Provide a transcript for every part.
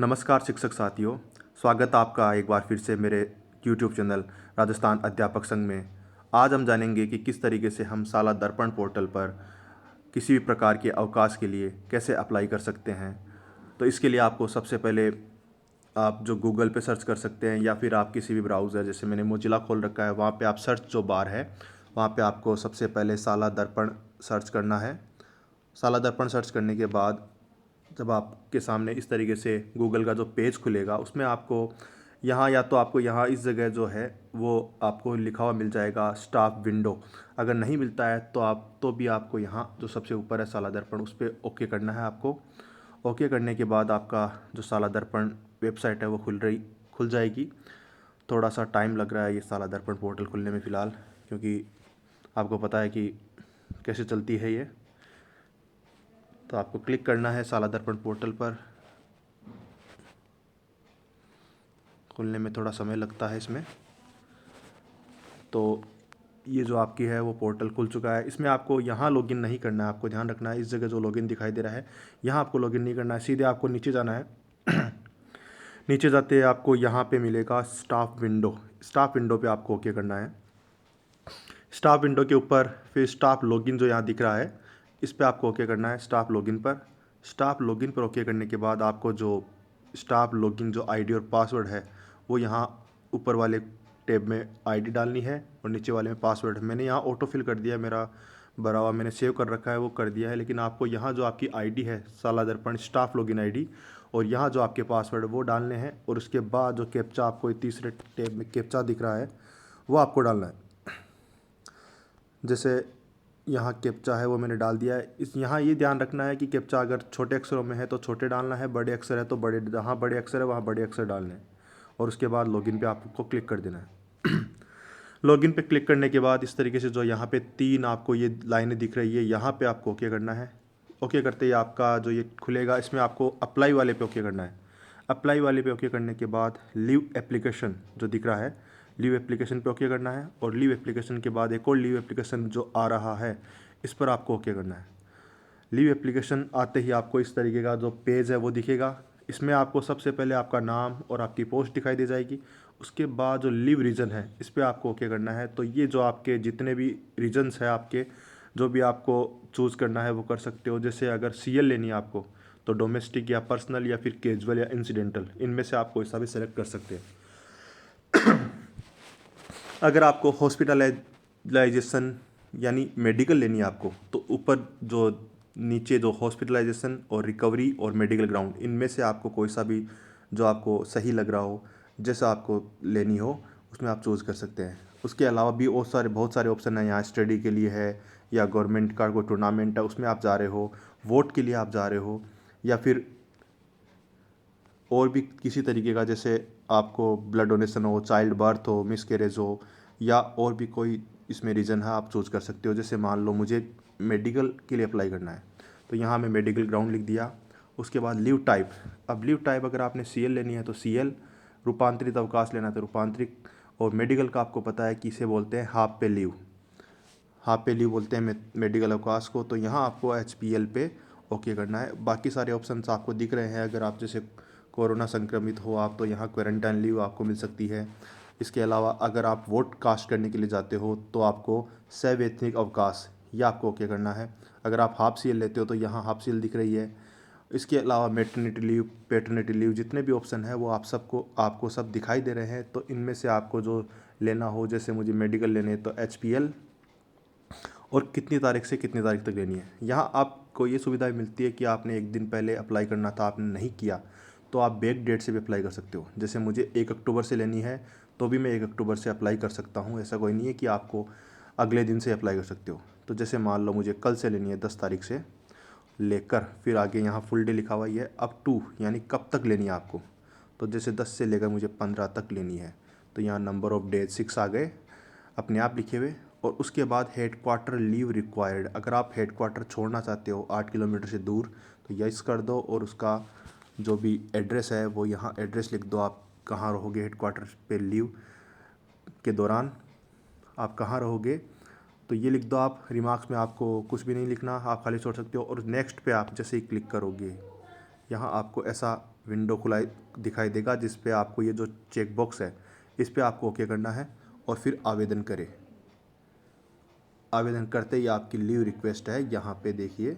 नमस्कार शिक्षक साथियों, स्वागत आपका एक बार फिर से मेरे YouTube चैनल राजस्थान अध्यापक संघ में। आज हम जानेंगे कि किस तरीके से हम साला दर्पण पोर्टल पर किसी भी प्रकार के अवकाश के लिए कैसे अप्लाई कर सकते हैं। तो इसके लिए आपको सबसे पहले आप जो गूगल पे सर्च कर सकते हैं या फिर आप किसी भी ब्राउज़र, जैसे मैंने मोजिला खोल रखा है, वहाँ पे आप सर्च जो बार है वहाँ पे आपको सबसे पहले साला दर्पण सर्च करना है। साला दर्पण सर्च करने के बाद जब आपके सामने इस तरीके से गूगल का जो पेज खुलेगा, उसमें आपको यहाँ या तो आपको यहाँ इस जगह जो है वो आपको लिखा हुआ मिल जाएगा स्टाफ विंडो। अगर नहीं मिलता है तो भी आपको यहाँ जो सबसे ऊपर है साला दर्पण, उस पर ओके करना है आपको। ओके करने के बाद आपका जो साला दर्पण वेबसाइट है वो खुल जाएगी। थोड़ा सा टाइम लग रहा है ये साला दर्पण पोर्टल खुलने में फ़िलहाल, क्योंकि आपको पता है कि कैसे चलती है ये। तो आपको क्लिक करना है साला दर्पण पोर्टल पर। खुलने में थोड़ा समय लगता है इसमें। तो ये जो आपकी है वो पोर्टल खुल चुका है। इसमें आपको यहाँ लॉगिन नहीं करना है, आपको ध्यान रखना है। इस जगह जो लॉगिन दिखाई दे रहा है यहाँ आपको लॉगिन नहीं करना है, सीधे आपको नीचे जाना है। नीचे जाते ही आपको यहाँ पे मिलेगा स्टाफ विंडो। स्टाफ विंडो पे आपको ओके करना है। स्टाफ विंडो के ऊपर फिर स्टाफ लॉगिन जो यहाँ दिख रहा है, इस पर आपको ओके करना है, स्टाफ लॉगिन पर। स्टाफ लॉगिन पर ओके करने के बाद आपको जो स्टाफ लॉगिन जो आईडी और पासवर्ड है वो यहाँ ऊपर वाले टैब में आईडी डालनी है और नीचे वाले में पासवर्ड। मैंने यहाँ ऑटो फिल कर दिया है, मेरा भरा हुआ मैंने सेव कर रखा है वो कर दिया है। लेकिन आपको यहाँ जो आपकी आईडी है साला दर्पण स्टाफ लॉगिन आईडी और यहाँ जो आपके पासवर्ड वो डालने हैं। और उसके बाद जो कैप्चा आपको तीसरे टैब में कैप्चा दिख रहा है वो आपको डालना है। जैसे यहाँ कैप्चा है वो मैंने डाल दिया है। यहाँ ये ध्यान रखना है कि कैप्चा अगर छोटे अक्षरों में है तो छोटे डालना है, बड़े अक्षर है तो बड़े, जहाँ बड़े अक्षर है वहाँ बड़े अक्षर डालने हैं। और उसके बाद लॉगिन पे आपको क्लिक कर देना है। लॉगिन पे क्लिक करने के बाद इस तरीके से जो यहाँ पे 3 आपको ये लाइनें दिख रही है, यहाँ पे आपको ओके करना है। ओके करते ही आपका जो ये खुलेगा, इसमें आपको अप्लाई वाले पे ओके करना है। अप्लाई वाले पे ओके करने के बाद लीव एप्लीकेशन जो दिख रहा है, लीव एप्लीकेशन पे ओके करना है। और लीव एप्लीकेशन के बाद एक और लीव एप्लीकेशन जो आ रहा है, इस पर आपको ओके करना है। लीव एप्लीकेशन आते ही आपको इस तरीके का जो पेज है वो दिखेगा। इसमें आपको सबसे पहले आपका नाम और आपकी पोस्ट दिखाई दे जाएगी। उसके बाद जो लीव रीजन है इस पर आपको ओके करना है। तो ये जो आपके जितने भी रीजन्स है, आपके जो भी आपको चूज़ करना है वो कर सकते हो। जैसे अगर सीएल लेनी है आपको तो डोमेस्टिक या पर्सनल या फिर कैजुअल या इंसिडेंटल, इनमें से आप कोई सा भी सेलेक्ट कर सकते हैं। अगर आपको हॉस्पिटलाइजेशन यानी मेडिकल लेनी है आपको, तो ऊपर जो नीचे जो हॉस्पिटलाइजेशन और रिकवरी और मेडिकल ग्राउंड, इनमें से आपको कोई सा भी जो आपको सही लग रहा हो, जैसा आपको लेनी हो, उसमें आप चूज़ कर सकते हैं। उसके अलावा भी बहुत सारे ऑप्शन हैं यहाँ। स्टडी के लिए है या गवर्नमेंट का कोई टूर्नामेंट है उसमें आप जा रहे हो, वोट के लिए आप जा रहे हो, या फिर और भी किसी तरीके का, जैसे आपको ब्लड डोनेशन हो, चाइल्ड बर्थ हो, मिसकैरेज हो, या और भी कोई इसमें रीज़न है आप चूज़ कर सकते हो। जैसे मान लो मुझे मेडिकल के लिए अप्लाई करना है तो यहाँ मैं मेडिकल ग्राउंड लिख दिया। उसके बाद लीव टाइप, अब लीव टाइप अगर आपने सीएल लेनी है तो सीएल, रूपांतरित अवकाश लेना है तो रूपांतरित, और मेडिकल का आपको पता है कि इसे बोलते हैं हाफ पे लीव। हाफ पे लीव बोलते हैं मेडिकल अवकाश को। तो यहाँ आपको एचपीएल पे ओके करना है। बाकी सारे ऑप्शंस आपको दिख रहे हैं। अगर आप जैसे कोरोना संक्रमित हो आप, तो यहाँ क्वारंटाइन लीव आपको मिल सकती है। इसके अलावा अगर आप वोट कास्ट करने के लिए जाते हो तो आपको सवैतनिक अवकाश, यह आपको ओके करना है। अगर आप हाफ सीएल लेते हो तो यहाँ हाफ सीएल दिख रही है। इसके अलावा मैटरनिटी लीव, पैटर्निटी लीव, जितने भी ऑप्शन है वो आपको सब दिखाई दे रहे हैं। तो इनमें से आपको जो लेना हो, जैसे मुझे मेडिकल लेने तो एचपीएल, और कितनी तारीख से कितनी तारीख तक लेनी है। यहाँ आपको ये सुविधा मिलती है कि आपने एक दिन पहले अप्लाई करना था, आपने नहीं किया, तो आप बैक डेट से भी अप्लाई कर सकते हो। जैसे मुझे 1 अक्टूबर से लेनी है तो भी मैं 1 अक्टूबर से अप्लाई कर सकता हूँ। ऐसा कोई नहीं है कि आपको अगले दिन से अप्लाई कर सकते हो। तो जैसे मान लो मुझे कल से लेनी है 10 तारीख से लेकर, फिर आगे यहाँ फुल डे लिखा हुआ है अप टू, यानी कब तक लेनी है आपको। तो जैसे 10 से लेकर मुझे 15 तक लेनी है, तो यहाँ नंबर ऑफ डेज 6 आ गए अपने आप लिखे हुए। और उसके बाद हेडक्वार्टर लीव रिक्वायर्ड, अगर आप हेडक्वार्टर छोड़ना चाहते हो 8 किलोमीटर से दूर तो यस कर दो। और उसका जो भी एड्रेस है वो यहाँ एड्रेस लिख दो, आप कहाँ रहोगे हेडक्वार्टर पे लीव के दौरान, आप कहाँ रहोगे तो ये लिख दो। आप रिमार्क्स में आपको कुछ भी नहीं लिखना, आप खाली छोड़ सकते हो। और नेक्स्ट पे आप जैसे ही क्लिक करोगे यहाँ आपको ऐसा विंडो खुला दिखाई देगा, जिस पे आपको ये जो चेक बॉक्स है इस पे आपको ओके करना है और फिर आवेदन करें। आवेदन करते ही आपकी लीव रिक्वेस्ट है, यहाँ पे देखिए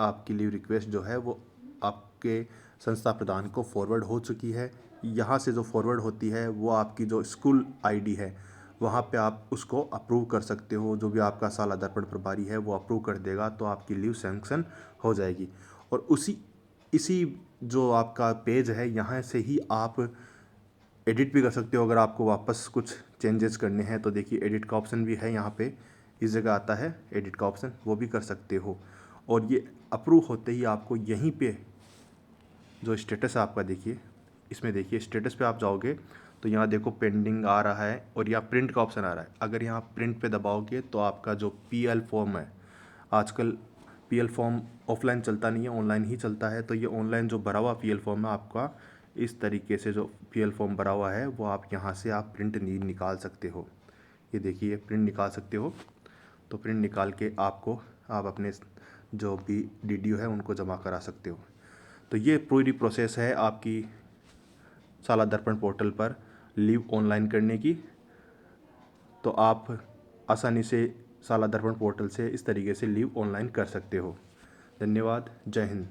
आपकी लीव रिक्वेस्ट जो है वो आपके संस्था प्रधान को फॉरवर्ड हो चुकी है। यहाँ से जो फॉरवर्ड होती है वो आपकी जो स्कूल आईडी है वहाँ पे आप उसको अप्रूव कर सकते हो। जो भी आपका साला दर्पण प्रभारी है वो अप्रूव कर देगा तो आपकी लीव सैंक्शन हो जाएगी। और इसी जो आपका पेज है यहाँ से ही आप एडिट भी कर सकते हो। अगर आपको वापस कुछ चेंजेस करने हैं तो देखिए एडिट का ऑप्शन भी है, यहाँ पे इस जगह आता है एडिट का ऑप्शन, वो भी कर सकते हो। और ये अप्रूव होते ही आपको यहीं पे जो स्टेटस है आपका देखिए, इसमें देखिए स्टेटस पे आप जाओगे तो यहाँ देखो पेंडिंग आ रहा है और यहाँ प्रिंट का ऑप्शन आ रहा है। अगर यहाँ प्रिंट पे दबाओगे तो आपका जो पीएल फॉर्म है, आजकल पीएल फॉर्म ऑफलाइन चलता नहीं है, ऑनलाइन ही चलता है। तो ये ऑनलाइन जो भरा हुआ पीएल फॉर्म है आपका, इस तरीके से जो पीएल फॉर्म भरा हुआ है वो आप यहाँ से आप प्रिंट निकाल सकते हो। ये देखिए प्रिंट निकाल सकते हो। तो प्रिंट निकाल के आप अपने जो भी डीडीओ है उनको जमा करा सकते हो। तो ये पूरी प्रोसेस है आपकी साला दर्पण पोर्टल पर लीव ऑनलाइन करने की। तो आप आसानी से साला दर्पण पोर्टल से इस तरीके से लीव ऑनलाइन कर सकते हो। धन्यवाद। जय हिंद।